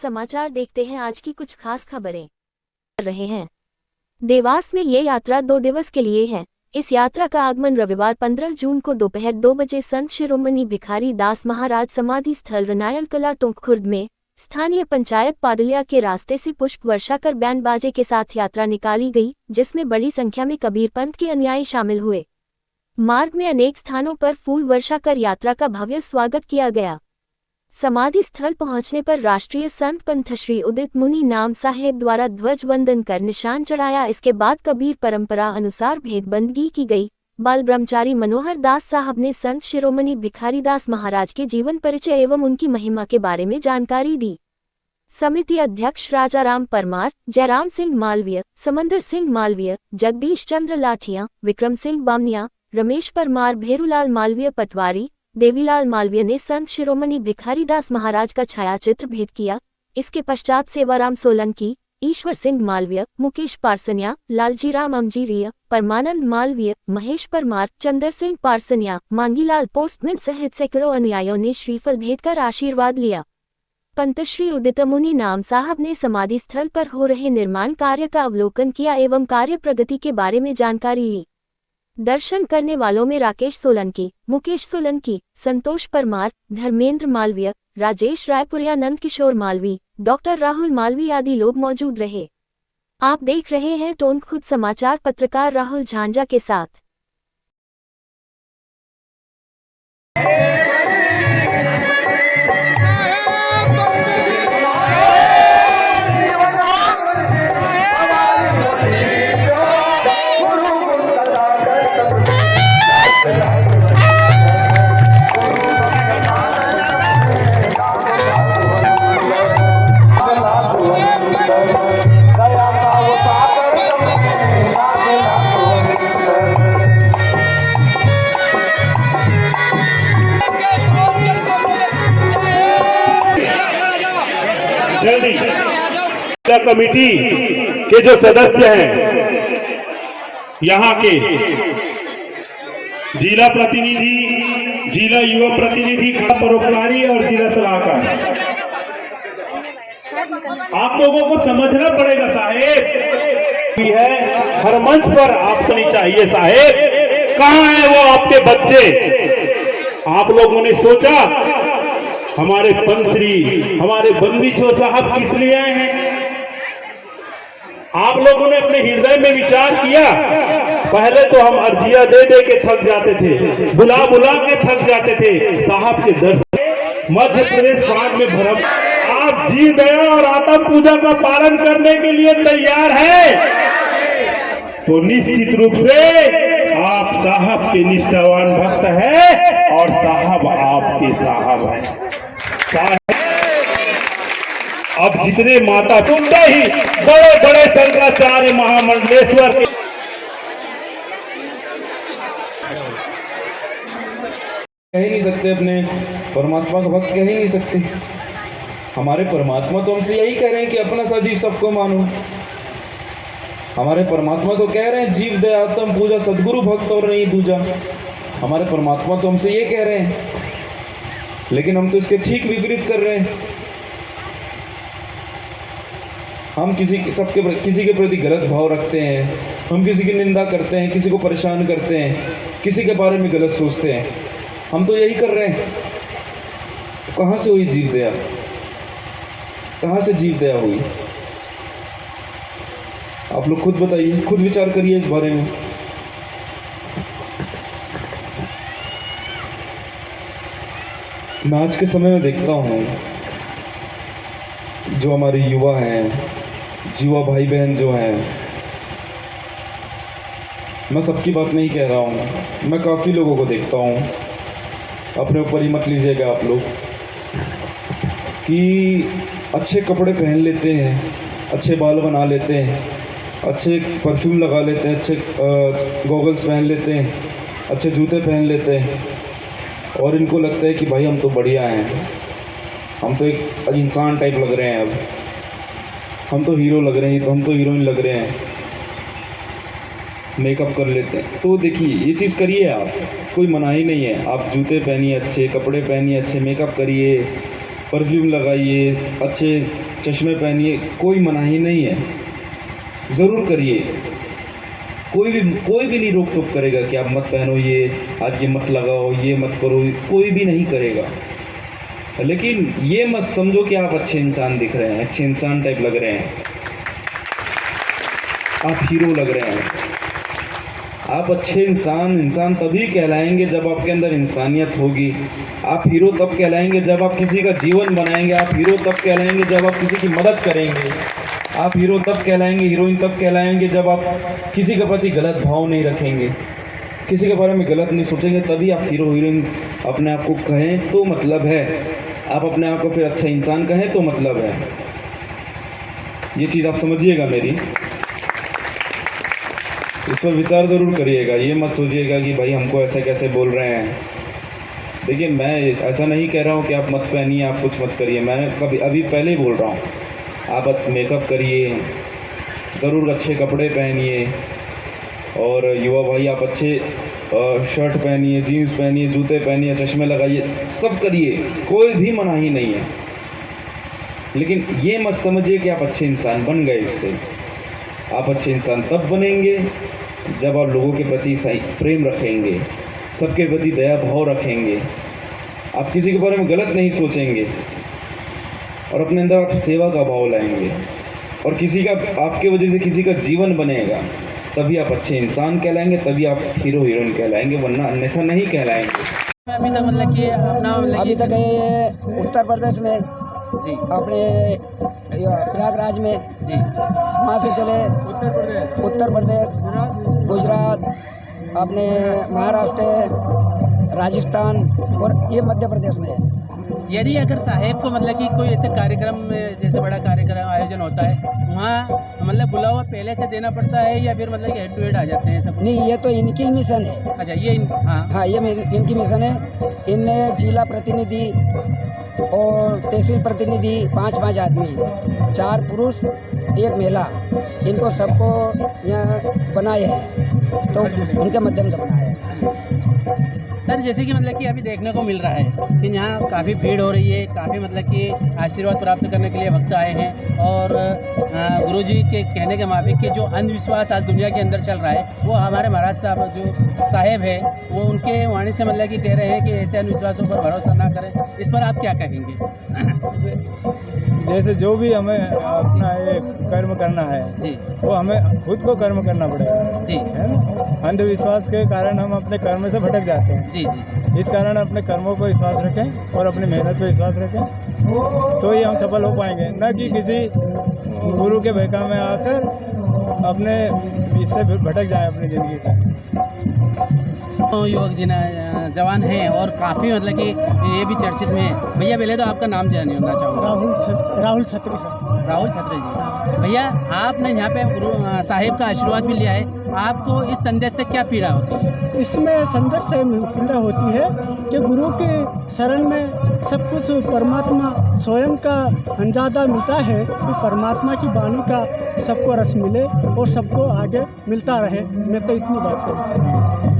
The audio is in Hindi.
समाचार देखते हैं आज की कुछ खास खबरें कर रहे हैं। देवास में ये यात्रा 2 दिवस के लिए है। इस यात्रा का आगमन रविवार 15 जून को दोपहर 2 बजे संत शिरोमणि भिखारी दास महाराज समाधि स्थल रनायल कला टोंक खुर्द में स्थानीय पंचायत पाडलिया के रास्ते से पुष्प वर्षा कर बैंड बाजे के साथ यात्रा निकाली गई, जिसमें बड़ी संख्या में कबीर पंथ के अनुयायी शामिल हुए। मार्ग में अनेक स्थानों पर फूल वर्षा कर यात्रा का भव्य स्वागत किया गया। समाधि स्थल पहुंचने पर राष्ट्रीय संत पंथ श्री उदित मुनि नाम साहेब द्वारा ध्वज वंदन कर निशान चढ़ाया। इसके बाद कबीर परंपरा अनुसार भेदबंदगी की गई। बाल ब्रह्मचारी मनोहर दास साहब ने संत शिरोमणि भिखारी दास महाराज के जीवन परिचय एवं उनकी महिमा के बारे में जानकारी दी। समिति अध्यक्ष राजाराम परमार, जयराम सिंह मालवीय, समंदर सिंह मालवीय, जगदीश चंद्र लाठिया, विक्रम सिंह बामनिया, रमेश परमार, भेरूलाल मालवीय पटवारी, देवीलाल मालवीय ने संत शिरोमणि भिखारी दास महाराज का छायाचित्र भेंट किया। इसके पश्चात सेवाराम सोलंकी, ईश्वर सिंह मालवीय, मुकेश पारसनिया, लालजीराम अमजीरिया, परमानंद मालवीय, महेश परमार, चंदर सिंह पारसनिया, मांगीलाल पोस्टमैन सहित सैकड़ों अनुयायियों ने श्रीफल भेंट कर आशीर्वाद लिया। पंत श्री उदित मुनि नाम साहब ने समाधि स्थल पर हो रहे निर्माण कार्य का अवलोकन किया एवं कार्य प्रगति के बारे में जानकारी ली। दर्शन करने वालों में राकेश सोलंकी, मुकेश सोलंकी, संतोष परमार, धर्मेंद्र मालवीय, राजेश रायपुरिया, नंद किशोर मालवी, डॉक्टर राहुल मालवी आदि लोग मौजूद रहे। आप देख रहे हैं टोंक खुद समाचार, पत्रकार राहुल झांझा के साथ। जल्दी कमेटी के जो सदस्य हैं, यहाँ के जिला प्रतिनिधि, जिला युवा प्रतिनिधि, परोपकारी और जिला सलाहकार, आप लोगों को समझना पड़ेगा साहेब है। हर मंच पर आप सुनी चाहिए साहेब, कहाँ है वो आपके बच्चे? आप लोगों ने सोचा हमारे पंथश्री, हमारे बंदी छोर साहब किस लिए आए हैं? आप लोगों ने अपने हृदय में विचार किया। पहले तो हम अर्जियां दे दे के थक जाते थे, बुला बुला के थक जाते थे। साहब के दर्शन मध्य प्रदेश प्रांत में भरम। आप जीव दया और आत्म पूजा का पालन करने के लिए तैयार है तो निश्चित रूप से आप साहब के निष्ठावान भक्त है और साहब आपके साहब है। अब जितने माता सुनते ही बड़े बड़े शंकराचार्य महामंडलेश्वर के कह ही नहीं सकते, अपने परमात्मा का भक्त कह ही नहीं सकते। हमारे परमात्मा तो हमसे यही कह रहे हैं कि अपना सा जीव सबको मानो। हमारे परमात्मा तो कह रहे हैं जीव दयात्म पूजा सदगुरु भक्त और नहीं दूजा। हमारे परमात्मा तो हमसे ये कह रहे हैं, लेकिन हम तो इसके ठीक विपरीत कर रहे हैं। हम किसी के प्रति गलत भाव रखते हैं, हम किसी की निंदा करते हैं, किसी को परेशान करते हैं, किसी के बारे में गलत सोचते हैं। हम तो यही कर रहे हैं। तो कहाँ से हुई जीव दया? कहाँ से जीव दया हुई? आप लोग खुद बताइए, खुद विचार करिए इस बारे में। मैं आज के समय में देखता हूँ जो हमारे युवा हैं, युवा भाई बहन जो हैं, मैं सबकी बात नहीं कह रहा हूँ, मैं काफ़ी लोगों को देखता हूँ, अपने ऊपर ही मत लीजिएगा आप लोग, कि अच्छे कपड़े पहन लेते हैं, अच्छे बाल बना लेते हैं, अच्छे परफ्यूम लगा लेते हैं, अच्छे गॉगल्स पहन लेते हैं, अच्छे जूते पहन लेते हैं, और इनको लगता है कि भाई हम तो बढ़िया हैं, हम तो एक इंसान टाइप लग रहे हैं, अब हम तो हीरो लग रहे हैं, तो हम तो हीरोइन लग रहे हैं, मेकअप कर लेते हैं। तो देखिए ये चीज़ करिए आप, कोई मनाही नहीं है। आप जूते पहनिए, अच्छे कपड़े पहनिए, अच्छे मेकअप करिए, परफ्यूम लगाइए, अच्छे चश्मे पहनिए, कोई मनाही नहीं है, ज़रूर करिए। कोई भी नहीं रोक टोक करेगा कि आप मत पहनो ये, आज ये मत लगाओ, ये मत करो, कोई भी नहीं करेगा। लेकिन ये मत समझो कि आप अच्छे इंसान दिख रहे हैं, अच्छे इंसान टाइप लग रहे हैं, आप हीरो लग रहे हैं। आप अच्छे इंसान तभी कहलाएंगे जब आपके अंदर इंसानियत होगी। आप हीरो तब कहलाएंगे जब आप किसी का जीवन बनाएंगे। आप हीरो तब कहलाएंगे जब आप किसी की मदद करेंगे। आप हीरो तब कहलाएंगे, हीरोइन तब कहलाएंगे जब आप किसी के प्रति गलत भाव नहीं रखेंगे, किसी के बारे में गलत नहीं सोचेंगे। तभी आप हीरो हीरोइन अपने आप को कहें तो मतलब है। आप अपने आप को फिर अच्छा इंसान कहें तो मतलब है। ये चीज़ आप समझिएगा मेरी, इस पर विचार ज़रूर करिएगा। ये मत सोचिएगा कि भाई हमको ऐसे कैसे बोल रहे हैं। देखिए, मैं ऐसा नहीं कह रहा हूँ कि आप मत पहनिए, आप कुछ मत करिए। मैं अभी पहले ही बोल रहा हूँ, आप मेकअप करिए, ज़रूर अच्छे कपड़े पहनिए। और युवा भाई, आप अच्छे शर्ट पहनिए, जीन्स पहनिए, जूते पहनिए, चश्मे लगाइए, सब करिए, कोई भी मनाही नहीं है। लेकिन ये मत समझिए कि आप अच्छे इंसान बन गए इससे। आप अच्छे इंसान तब बनेंगे जब आप लोगों के प्रति सही प्रेम रखेंगे, सबके प्रति दया भाव रखेंगे, आप किसी के बारे में गलत नहीं सोचेंगे और अपने अंदर आप सेवा का भाव लाएंगे और किसी का, आपके वजह से किसी का जीवन बनेगा। तभी आप अच्छे इंसान कहलाएंगे, तभी आप हीरो हीरोइन कहलाएंगे, वरना अन्यथा नहीं कहलाएंगे। अभी तक मतलब कि अपना अभी तक ये उत्तर प्रदेश में जी, अपने प्रयागराज में जी, वहाँ से चले उत्तर प्रदेश, गुजरात, अपने महाराष्ट्र, राजस्थान और ये मध्य प्रदेश में है। यदि अगर साहेब को मतलब कि कोई ऐसे कार्यक्रम में, जैसे बड़ा कार्यक्रम आयोजन होता है, वहाँ मतलब बुलावा पहले से देना पड़ता है या फिर मतलब कि हेड टू हेड आ जाते हैं सब? नहीं, ये तो इनकी मिशन है। अच्छा, ये हाँ, ये इनकी मिशन है। इनने जिला प्रतिनिधि और तहसील प्रतिनिधि 5-5 आदमी, 4 पुरुष 1 महिला, इनको सबको यहाँ बनाए हैं, तो उनके माध्यम से बनाया है। सर, जैसे कि मतलब कि अभी देखने को मिल रहा है कि यहाँ काफ़ी भीड़ हो रही है, काफ़ी मतलब कि आशीर्वाद प्राप्त करने के लिए भक्त आए हैं और गुरुजी के कहने के मुताबिक कि जो अंधविश्वास आज दुनिया के अंदर चल रहा है, वो हमारे महाराज साहब जो साहेब है, वो उनके वाणी से मतलब कि कह रहे हैं कि ऐसे अंधविश्वासों पर भरोसा ना करें। इस पर आप क्या कहेंगे? जैसे जो भी हमें अपना एक कर्म करना है जी, वो हमें खुद को कर्म करना पड़ेगा, जी, है ना। अंधविश्वास के कारण हम अपने कर्म से भटक जाते हैं। जी, जी, इस कारण अपने कर्मों पर विश्वास रखें और अपनी मेहनत पर विश्वास रखें, तो ही हम सफल हो पाएंगे। न कि किसी गुरु के बहका में आकर अपने इससे भटक जाए अपनी ज़िंदगी से। युवक जी जवान हैं और काफ़ी मतलब कि ये भी चर्चित में है। भैया, पहले तो आपका नाम जानना चाहूँगा। राहुल छत्री है। राहुल छत्री जी। भैया, आपने यहाँ पे गुरु साहिब का आशीर्वाद भी लिया है, आपको इस संदेश से क्या पीड़ा होती है? इसमें संदेश से पीड़ा होती है कि गुरु के शरण में सब कुछ परमात्मा स्वयं का अंदाजा मिलता है कि परमात्मा की वाणी का सबको रस मिले और सबको आगे मिलता रहे। मैं तो इतनी बात करूँ।